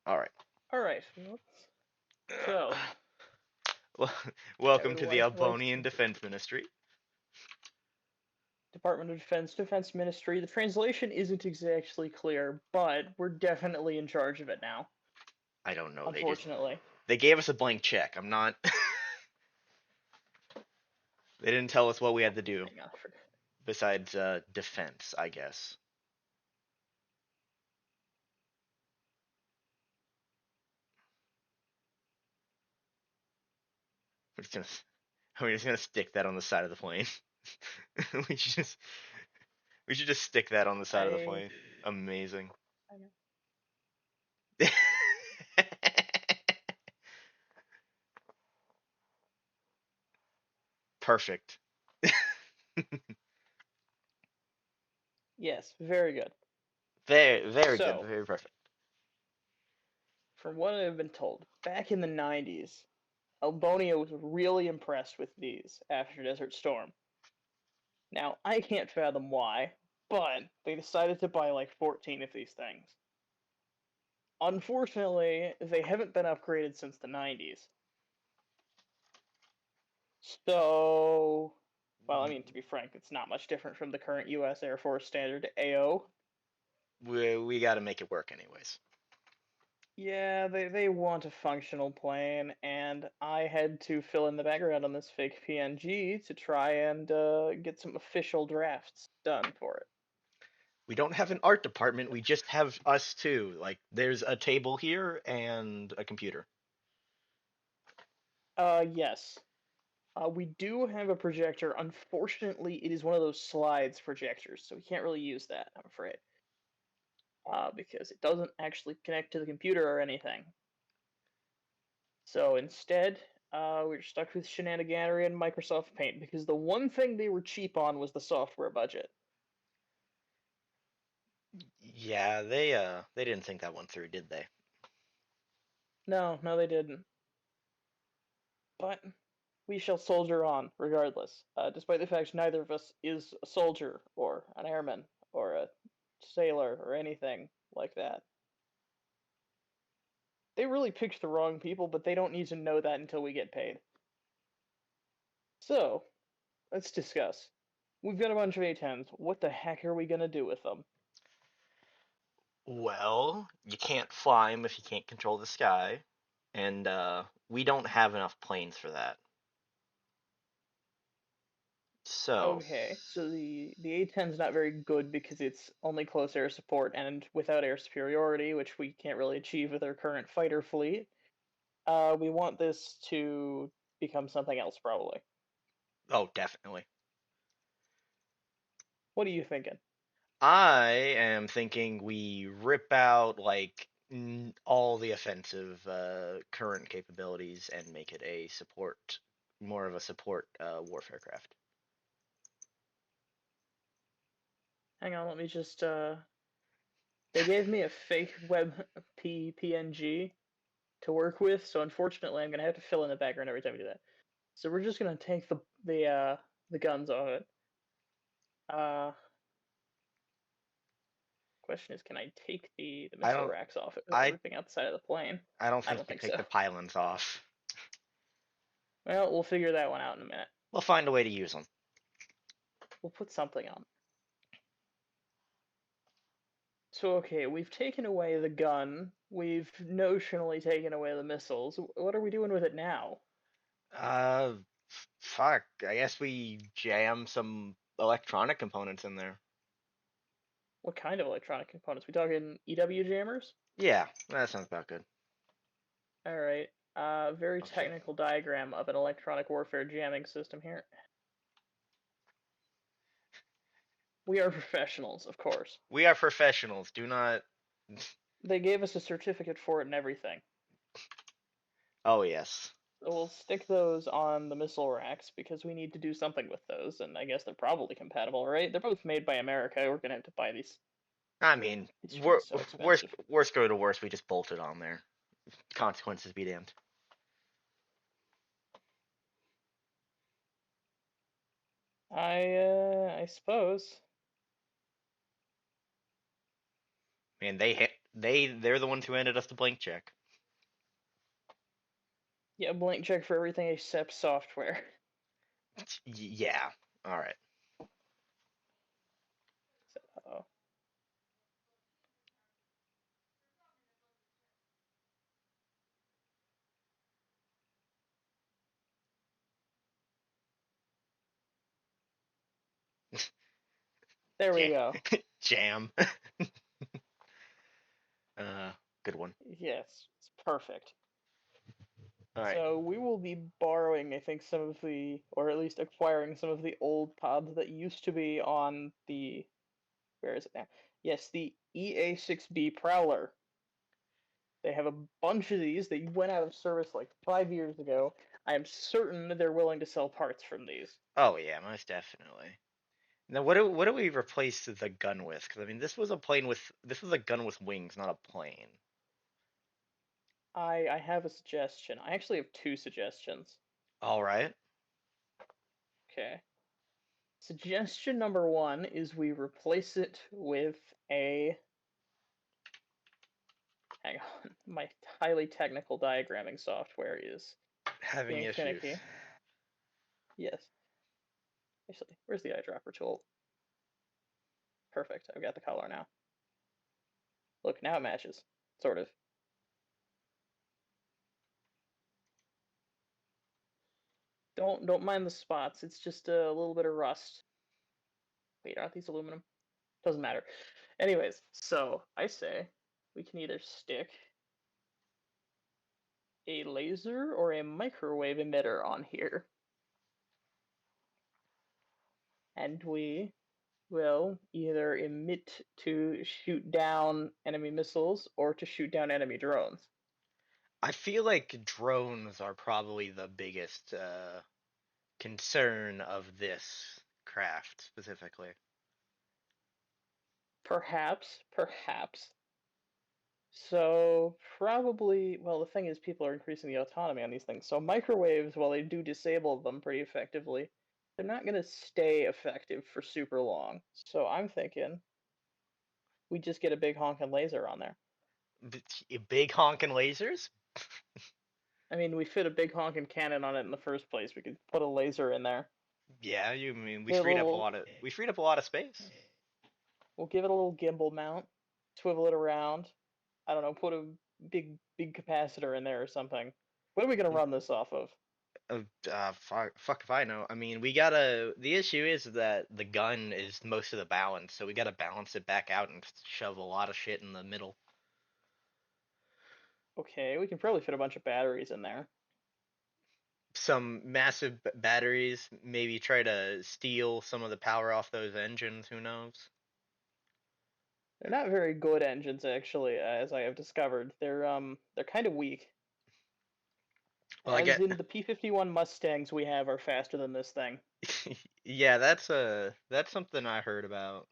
All right. All right. So, Well, I welcome would to the like Elbonian to Defense Ministry. Department of Defense, Defense Ministry. The translation isn't exactly clear, but we're definitely in charge of it now. I don't know. Unfortunately. They gave us a blank check. I'm not. They didn't tell us what we had to do Hang on. besides defense, I guess. We're just gonna we're just gonna stick that on the side of the plane. we should just we should just stick that on the side of the I plane. Amazing. hang on. Perfect. Yes, very good. Very good. So, Very perfect. from what I've been told, back in the 90s, Elbonia was really impressed with these after Desert Storm. Now, I can't fathom why, but they decided to buy like 14 of these things. Unfortunately, they haven't been upgraded since the 90s. So, well, I mean, to be frank, it's not much different from the current US Air Force standard AO. We got to make it work anyways. Yeah, they want a functional plane, and I had to fill in the background on this fake PNG to try and get some official drafts done for it. We don't have an art department. We just have us two. Like there's a table here and a computer. Yes. We do have a projector. Unfortunately, it is one of those slides projectors, so we can't really use that, I'm afraid. Because it doesn't actually connect to the computer or anything. So instead, we're stuck with Shenaniganery and Microsoft Paint because the one thing they were cheap on was the software budget. Yeah, they didn't think that one through, did they? No, no, they didn't. But we shall soldier on, regardless, despite the fact neither of us is a soldier or an airman or a sailor or anything like that. They really picked the wrong people, but they don't need to know that until we get paid. So, let's discuss. We've got a bunch of A-10s. What the heck are we gonna do with them? Well, you can't fly them if you can't control the sky, and we don't have enough planes for that. So, Okay, so the A-10's not very good because it's only close air support and without air superiority, which we can't really achieve with our current fighter fleet. We want this to become something else, probably. oh, definitely. What are you thinking? I am thinking we rip out like all the offensive current capabilities and make it a support, more of a support warfare craft. Hang on, let me just they gave me a fake web PNG to work with, so unfortunately I'm gonna have to fill in the background every time we do that. So we're just gonna take the guns off it. Uh Question is, can I take the I missile don't, racks off it without I, ripping out the side of the plane? I don't I think don't you think take so. the pylons off. Well, we'll figure that one out in a minute. We'll find a way to use them. We'll put something on. So, okay, we've taken away the gun. We've notionally taken away the missiles. What are we doing with it now? Uh, fuck. I guess we jam some electronic components in there. What kind of electronic components? We talking EW jammers? Yeah, that sounds about good. All right. Very Okay. technical diagram of an electronic warfare jamming system here. We are professionals, of course. We are professionals. Do not. They gave us a certificate for it and everything. Oh, yes. So we'll stick those on the missile racks because we need to do something with those, and I guess they're probably compatible, right? They're both made by America. We're gonna have to buy these. I mean, These are gonna be so expensive. worst go to worst, we just bolt it on there. Consequences be damned. I suppose. Man, They're the ones who handed us the blank check. Yeah, blank check for everything except software. Yeah. All right. So, there we Jam. go. Jam. uh, Good one. Yes, it's perfect. All right. So we will be borrowing, I think, some of the, or at least acquiring some of the old pods that used to be on the, where is it now? Yes, the EA6B Prowler. They have a bunch of these. They went out of service like 5 years ago. I am certain they're willing to sell parts from these. Oh yeah, most definitely. Now, what do we replace the gun with? Because I mean, this was a gun with wings, not a plane. I have a suggestion. I actually have two suggestions. All right. Okay. Suggestion number one is we replace it with a. Hang on. My highly technical diagramming software is Having being issues. finicky. Yes. Actually, where's the eyedropper tool? Perfect. I've got the color now. Look, now it matches. Sort of. Don't mind the spots. It's just a little bit of rust. Wait, aren't these aluminum? Doesn't matter. Anyways, so I say we can either stick a laser or a microwave emitter on here, and we will either emit to shoot down enemy missiles or to shoot down enemy drones. I feel like drones are probably the biggest concern of this craft specifically. Perhaps. So probably, well, the thing is, people are increasing the autonomy on these things. So microwaves, while they do disable them pretty effectively, they're not going to stay effective for super long. So I'm thinking we just get a big honking laser on there. Big honking lasers? I mean, we fit a big honking cannon on it in the first place. We could put a laser in there. Yeah, you mean Give it a little, we freed up a lot of space. we'll give it a little gimbal mount, swivel it around. I don't know, put a big capacitor in there or something. What are we gonna run this off of? Fuck if I know. I mean, we gotta. The issue is that the gun is most of the balance, so we gotta balance it back out and shove a lot of shit in the middle. Okay, we can probably fit a bunch of batteries in there. Some massive batteries. Maybe try to steal some of the power off those engines. Who knows? They're not very good engines, actually, as I have discovered. They're kind of weak. Well, I As get. in the P-51 Mustangs we have are faster than this thing. Yeah, that's something I heard about.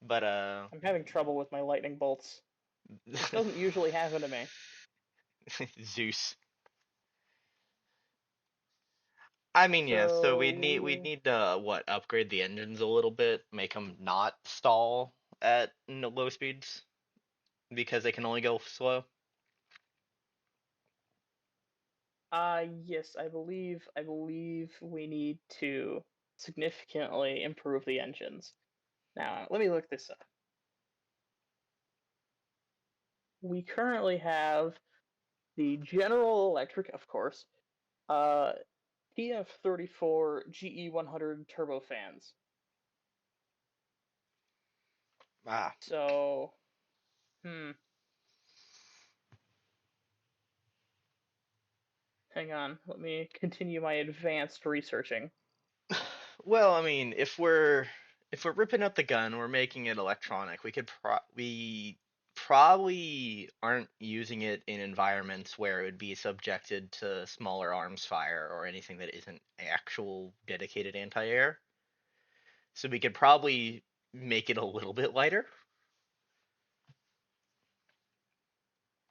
But I'm having trouble with my lightning bolts. This doesn't usually happen to me. Zeus. I mean, yeah. So So we'd we need to what upgrade the engines a little bit, make them not stall at low speeds because they can only go slow. yes, I believe we need to significantly improve the engines. Now, let me look this up. We currently have the General Electric, of course, uh, TF34 GE100 turbofans. Ah. So, hmm, hang on. Let me continue my advanced researching. Well, I mean, if we're ripping up the gun, we're making it electronic. We probably aren't using it in environments where it would be subjected to smaller arms fire or anything that isn't actual dedicated anti-air. So we could probably make it a little bit lighter.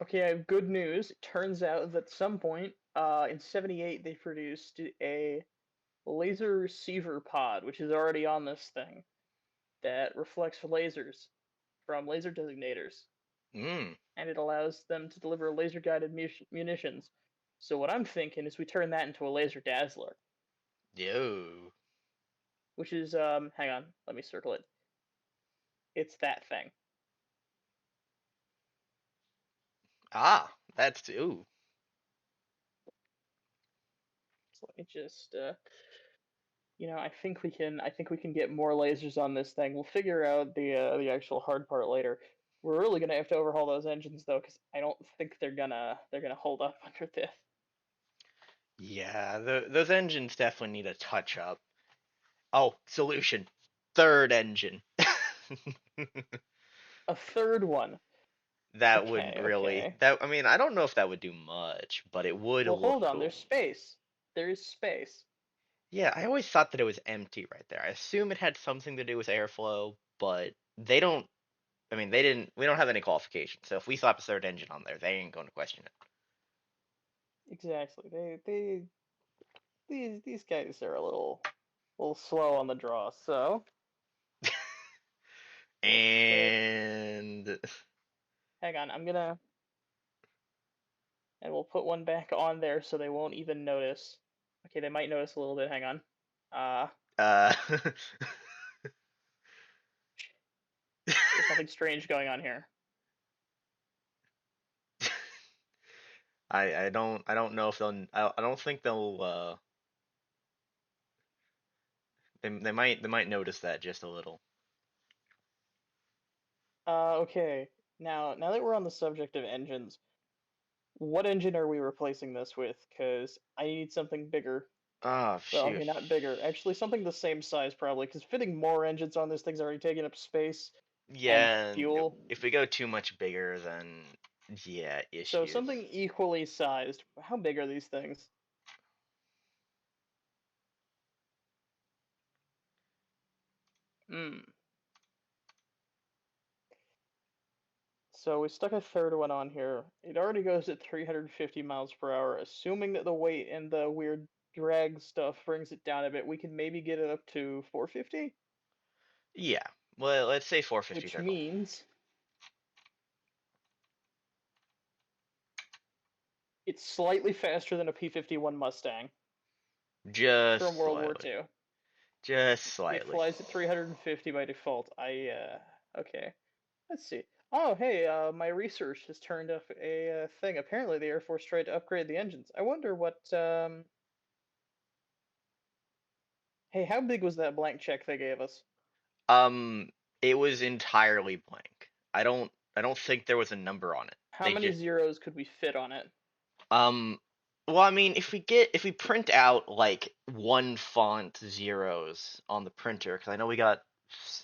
Okay, I have good news. It turns out that at some point, in '78, they produced a laser receiver pod, which is already on this thing, that reflects lasers. from laser designators, Mm. and it allows them to deliver laser guided munitions. So what I'm thinking is we turn that into a laser dazzler, Yo. which is hang on, let me circle it. It's that thing. Ah, that's ooh. So let me just I think we can get more lasers on this thing. We'll figure out the actual hard part later. We're really gonna have to overhaul those engines though, because I don't think they're gonna hold up under this. Yeah, those engines definitely need a touch up. Oh, solution. Third engine. A third one. That would Okay, really okay. that I mean, I don't know if that would do much, but it would Well, look hold on. There's cool. space. There is space. Yeah, I always thought that it was empty right there. I assume it had something to do with airflow, but they don't I mean, they didn't we don't have any qualifications. So if we slap a third engine on there, they ain't going to question Exactly. These guys are a little slow on the draw. So it. we'll say, And hang on. And we'll put one back on there so they won't even notice. Okay, they might notice a little bit. Hang on. Uh, uh there's nothing strange going on here. I don't know if they'll I don't think they'll they might notice that just a little. Okay. Now that we're on the subject of engines, what engine are we replacing this with? Because I need something bigger. Oh Well, shoot. okay, not bigger. Actually, something the same size probably, because fitting more engines on this thing's already taking up space and Yeah, and fuel. if we go too much bigger, then yeah, So issues. something equally sized. How big are these things? Hmm. So we stuck a third one on here. It already goes at 350 miles per hour. Assuming that the weight and the weird drag stuff brings it down a bit, we can maybe get it up to 450, Yeah. Well, let's say 450 which thermal. means it's slightly faster than a P-51 Mustang from Just World War slightly. II. Just It slightly. flies at 350 by default. Okay. Let's see. Oh, hey, my research has turned up a thing. Apparently, the Air Force tried to upgrade the engines. I wonder what. Hey, how big was that blank check they gave us? Um, it was entirely blank. I don't think there was a number on it. How They many just zeros could we fit on it? um well, I mean, if we print out like one font zeros on the printer, because I know we got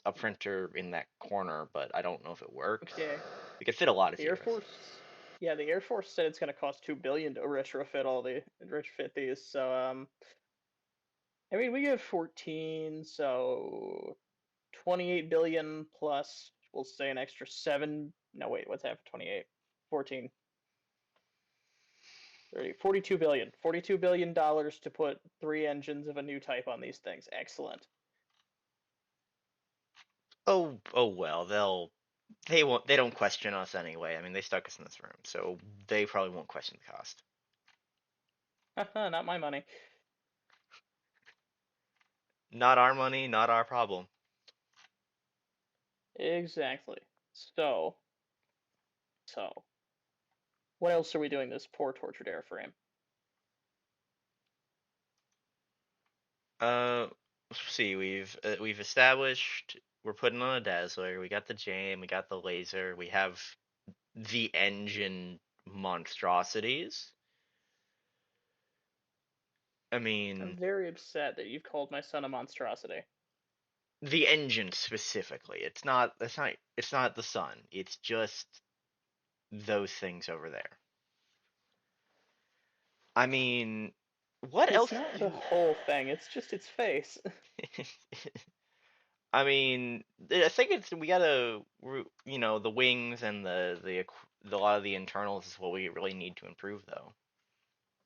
a printer in that corner, but I don't know if it works. Okay. We could fit a lot of The Air zeros. Force. Yeah, the Air Force said it's going to cost 2 billion to retrofit these. So I mean, we get 14, so 28 billion plus, we'll say an extra 7. No, wait, what's half of 28? 14, 30, 42 billion. $42 billion to put 3 engines of a new type on these things. Excellent. Oh well, they don't question us anyway. I mean, they stuck us in this room, so they probably won't question the cost. Haha, not my money. Not our money, not our problem. Exactly. So, so, what else are we doing this poor tortured airframe? Let's see. We've established we're putting on a dazzler. We got the jam. We got the laser. We have the engine monstrosities. I I'm mean, very upset that you've called my son a monstrosity. the engine specifically. It's not the sun. It's just those things over there. I mean, what It's else not the do whole thing, it's just its face. I mean, I think it's we gotta, the wings and the lot of the internals is what we really need to improve, though.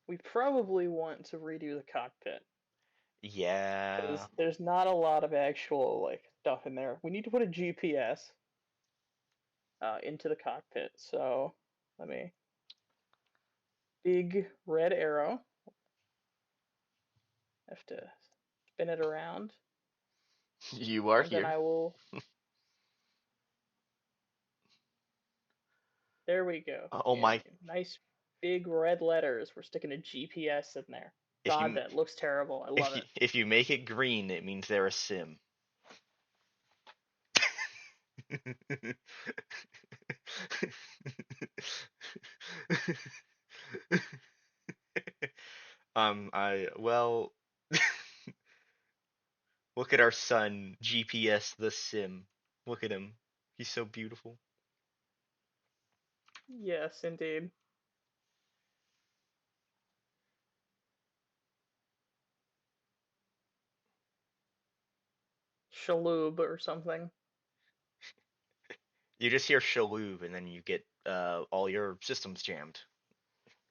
We probably want to redo the cockpit Yeah, because there's not a lot of actual like stuff in there. We need to put a GPS. into the cockpit. So let me big red arrow. Have to spin it around, You are and then here. I will. There we go. Oh In my! nice big red letters. We're sticking a GPS in there. If God, you that looks terrible. I love if you it. if you make it green, it means they're a sim. I well, look at our son, GPS the sim. Look at him. He's so beautiful. Yes, indeed. Shalhoub or something. You just hear Shaloub and then you get all your systems jammed.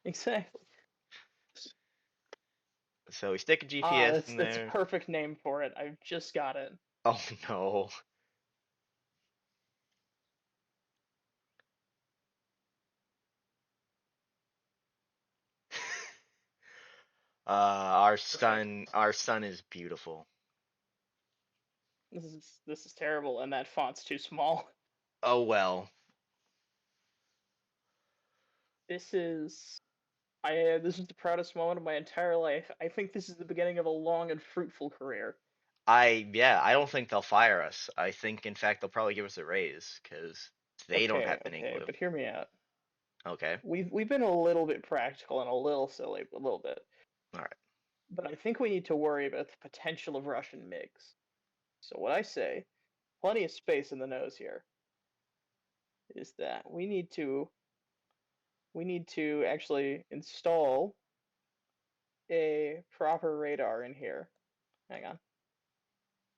Exactly. So we stick a Ah, GPS that's in that's a there. perfect name for it. I've just got it. Oh no. Perfect. Our son is beautiful. This is terrible, and that font's too small. Oh well. This is this is the proudest moment of my entire life. I think this is the beginning of a long and fruitful career. Yeah, I don't think they'll fire us. I think in fact they'll probably give us a raise because they don't have Okay, any okay, clue. but hear me out. Okay. We've been a little bit practical and a little silly, a little bit. All right. But I think we need to worry about the potential of Russian MiGs. So what I say, plenty of space in the nose here, is that we need to actually install a proper radar in here. Hang on.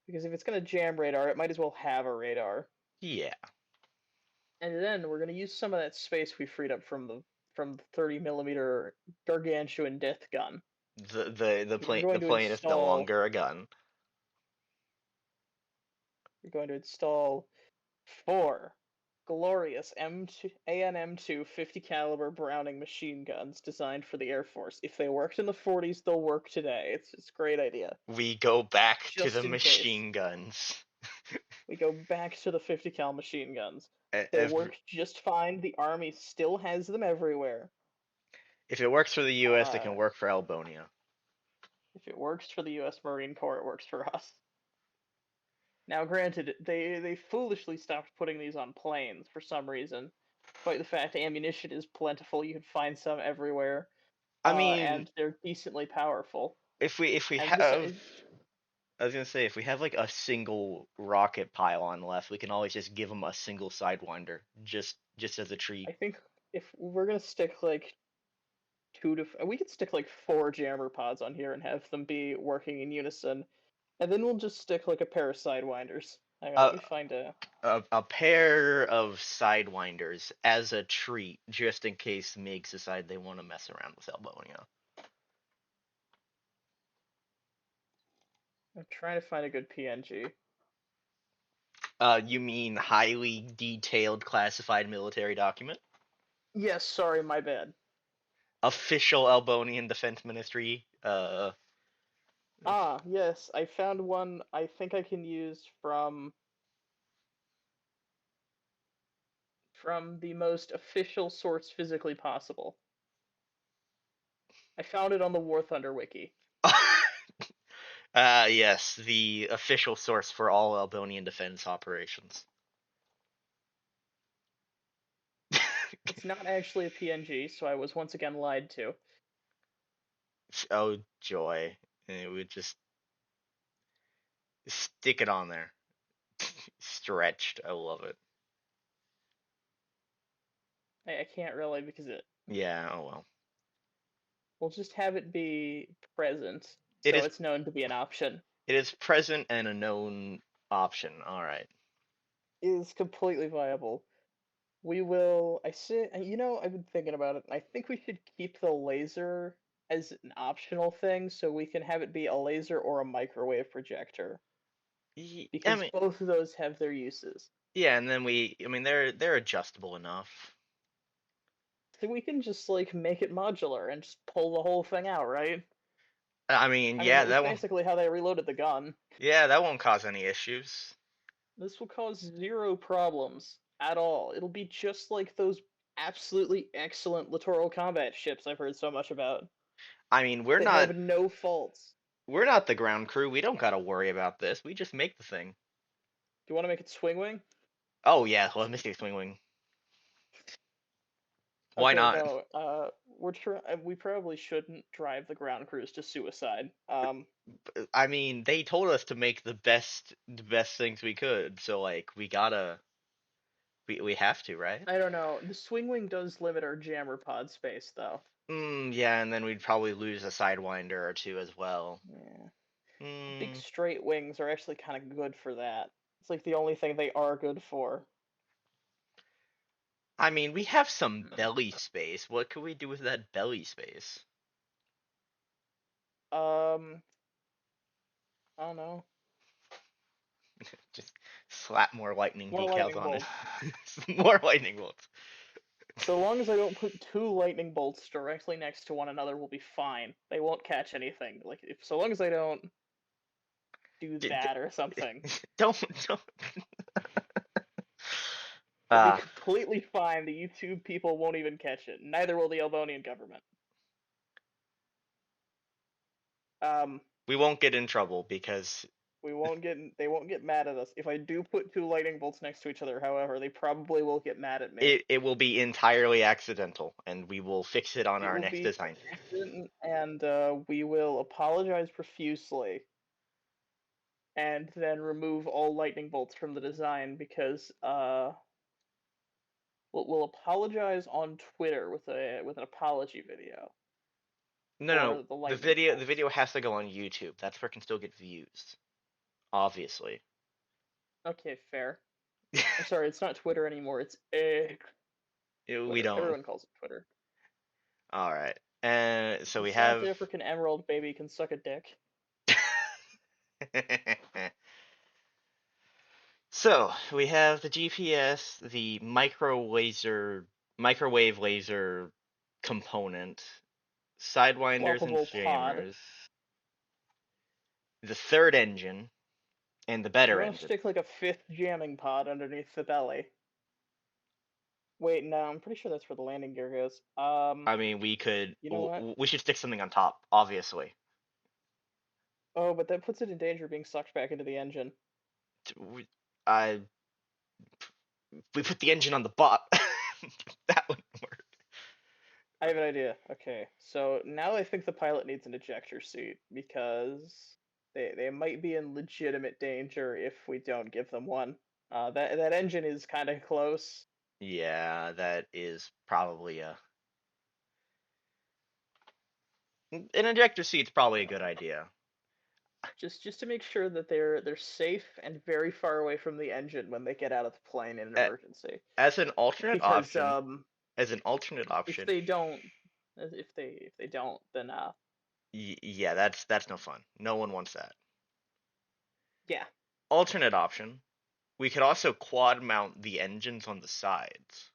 Because if it's going to jam radar, it might as well have a radar. Yeah. And then we're going to use some of that space we freed up from the 30 millimeter gargantuan death gun. We're The going to plane is no install longer a gun. we're going to install four glorious M2 AN-M2 50 caliber Browning machine guns designed for the Air Force. If they worked in the 40s, they'll work today. It's a great idea. We go back to the Just in case. machine guns. We go back to the 50 cal machine guns. They Every, work just fine. The army still has them everywhere. if it works for the U.S., it Uh, can work for Elbonia. if it works for the U.S. Marine Corps, it works for us. Now, granted, they foolishly stopped putting these on planes for some reason. Despite the fact ammunition is plentiful, you can find some everywhere, I mean, and they're decently powerful. if we And have, besides, I was gonna say, if we have like a single rocket pylon left, we can always just give them a single sidewinder, just as a treat. I think if we're gonna stick like we could stick like four jammer pods on here and have them be working in unison, and then we'll just stick like a pair of sidewinders. Hang on, let A me find a pair of sidewinders as a treat, just in case MiGs decide they want to mess around with Elbonia. I'm trying to find a good PNG. You mean highly detailed classified military document? Yes, sorry, my bad. Official Elbonian Defense Ministry. Ah, yes, I found one I think I can use from the most official source physically possible. I found it on the War Thunder wiki. Yes, the official source for all Elbonian defense operations. It's not actually a PNG, so I was once again lied to. Oh joy! And it would just stick it on there, stretched. I love it. I can't really because it Yeah. Oh well. we'll just have it be present, It so is it's known to be an option. it is present and a known option. All right. It is completely viable. We will. I see. I've been thinking about it. I think we should keep the laser as an optional thing, so we can have it be a laser or a microwave projector, I because mean, both of those have their uses. Yeah, and then I mean, they're adjustable enough. So we can just like make it modular and just pull the whole thing out, right? I mean, I mean, yeah, that was basically how they reloaded the gun. that won't cause any issues. This will cause zero problems at all. It'll be just like those absolutely excellent littoral combat ships I've heard so much about I mean, that have no faults. we're not the ground crew. We don't got to worry about this. We just make the thing. Do you want to make it swing wing? Oh yeah, well, Mystic Swing Wing. Why Okay, not? no. We probably shouldn't drive the ground crews to suicide. I mean, they told us to make the best things we could, so like we have to, right? I don't know. The swing wing does limit our jammer pod space, though. Yeah, and then we'd probably lose a sidewinder or two as well. Yeah. Big Hmm. straight wings are actually kind of good for that. It's like the only thing they are good for. I mean, we have some belly space. What could we do with that belly space? Um, I don't know. Just slap more lightning More decals lightning on it. bolts. More lightning bolts. So long as I don't put two lightning bolts directly next to one another, we'll be fine. They won't catch anything. Like, so long as I don't do D- that or something, don't. we'll be Uh, completely fine. The YouTube people won't even catch it. Neither will the Elbonian government. Um, we won't get in trouble because they won't get mad at us. If I do put two lightning bolts next to each other, however, they probably will get mad at me. it will be entirely accidental, and we will fix it on It our will next be design. accident, and we will apologize profusely, and then remove all lightning bolts from the design because we'll apologize on Twitter with an apology video No, no, for the the lightning video the bolts. video has to go on YouTube. That's where it can still get views. Obviously. Okay, fair. I'm sorry, it's not Twitter anymore. It's X. We Twitter. don't. Everyone calls it Twitter. All right. And so The we South have. African Emerald baby can suck a dick. So we have the GPS, the microwave laser component, sidewinders and Swappable pod. jammers, the third engine, and the We better want to engine. stick like a fifth jamming pod underneath the belly. Wait, no, I'm pretty sure that's where the landing gear goes. I mean, You know what? we should stick something on top, obviously. Oh, but that puts it in danger of being sucked back into the engine. We, I we put the engine on the bot. That would work. I have an idea. Okay, so now I think the pilot needs an ejector seat because they might be in legitimate danger if we don't give them one. That engine is kind of close. Yeah, that is probably an ejector seat's probably a good idea. Just to make sure that they're safe and very far away from the engine when they get out of the plane in an A- emergency. As an alternate Because option, as an alternate if option, they don't, if they don't, then yeah, that's no fun. No one wants that. yeah. Alternate option, we could also quad mount the engines on the sides.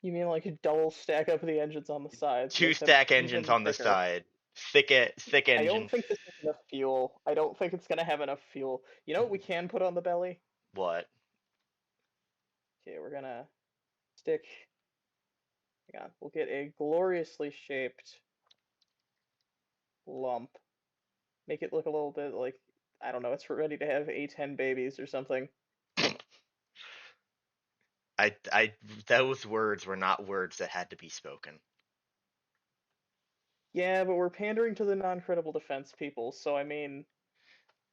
You mean like a double stack up the engines on the sides, Two make them stack engines even on the bigger? side. Thick I don't engine. think this has enough fuel. I don't think it's gonna have enough fuel. You know what we can put on the belly? What? Okay, we're gonna stick. Hang on, we'll get a gloriously shaped lump. Make it look a little bit like I don't know. It's ready to have A-10 babies or something. I those words were not words that had to be spoken. Yeah, but we're pandering to the non-credible defense people, so I mean,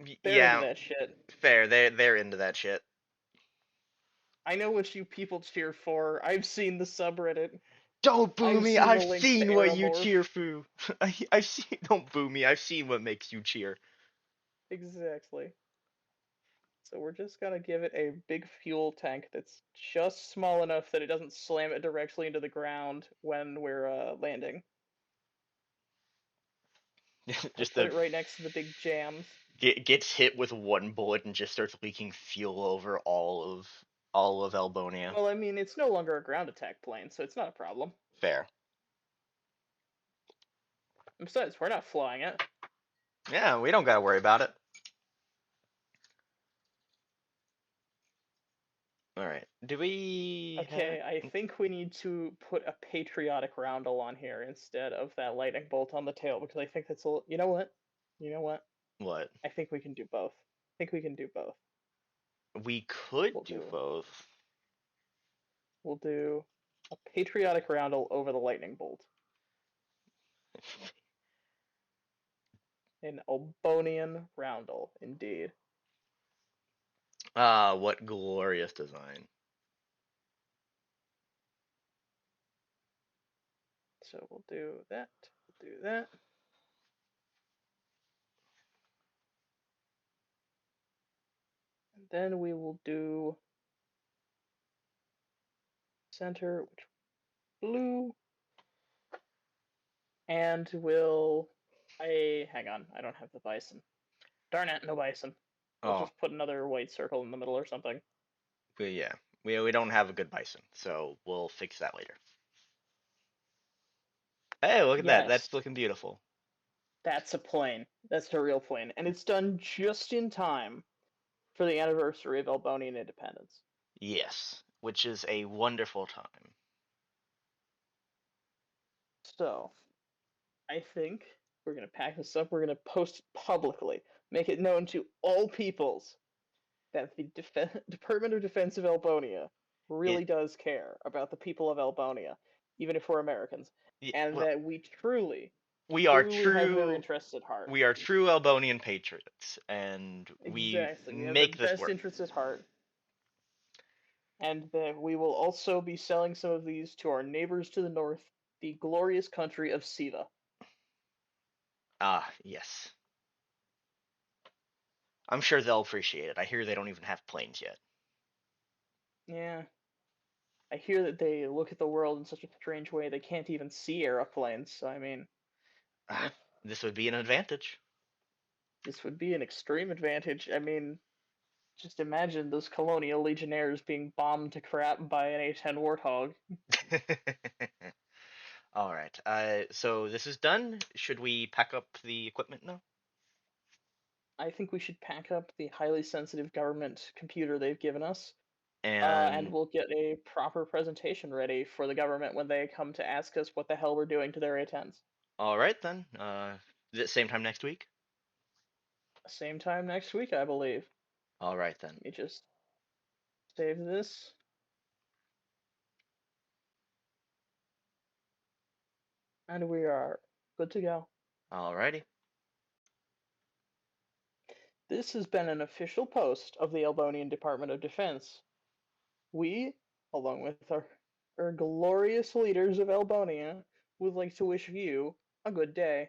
they're into Yeah, that shit. fair. They're into that shit. I know what you people cheer for. I've seen the subreddit. Don't boo I've me. seen the I've links to seen what you Aeromorph. cheer for. I've seen. Don't boo me. I've seen what makes you cheer. Exactly. So we're just gonna give it a big fuel tank that's just small enough that it doesn't slam it directly into the ground when we're landing. We'll Just put a it right next to the big jams. gets hit with one bullet and just starts leaking fuel over all of Elbonia. Well, I mean, it's no longer a ground attack plane, so it's not a problem. Fair. Besides, we're not flying it. Yeah, we don't gotta worry about it. All right. Do we have? Okay, I think we need to put a patriotic roundel on here instead of that lightning bolt on the tail because I think that's a. You know what? You know what? What? I think we can do both. I think we can do both. We could We'll do do. both. We'll do a patriotic roundel over the lightning bolt. An Elbonian roundel, indeed. Ah, what glorious design. So we'll do that. We'll do that. And then we will do center, which blue, and we'll. Hang on. I don't have the bison. Darn it, no bison. We'll Oh, just put another white circle in the middle or something. but yeah, we don't have a good bison, so we'll fix that later. Hey, look at that. Yes, That's looking beautiful. that's a plane. That's a real plane. And it's done just in time for the anniversary of Elbonian independence. Yes, which is a wonderful time. So, I think we're going to pack this up. We're going to post it publicly, make it known to all peoples that the Department of Defense of Elbonia It, really does care about the people of Elbonia, even if we're Americans, and well, that we truly, we are truly have their true. interests at heart. We are true Elbonian patriots, and we Exactly. We have their make this best work. interests at heart, and that we will also be selling some of these to our neighbors to the north, the glorious country of Siva. Ah, yes. I'm sure they'll appreciate it. I hear they don't even have planes yet. Yeah, I hear that they look at the world in such a strange way they can't even see aeroplanes. So I mean, Ah, eh, this would be an advantage. this would be an extreme advantage. I mean, just imagine those colonial legionnaires being bombed to crap by an A-10 Warthog. All right. So this is done. Should we pack up the equipment now? I think we should pack up the highly sensitive government computer they've given us, and And we'll get a proper presentation ready for the government when they come to ask us what the hell we're doing to their A-10s. all right then. Same time next week. Same time next week, I believe. All right then. Let me just save this. And we are good to go. All righty. This has been an official post of the Elbonian Department of Defense. We, along with our glorious leaders of Elbonia, would like to wish you a good day.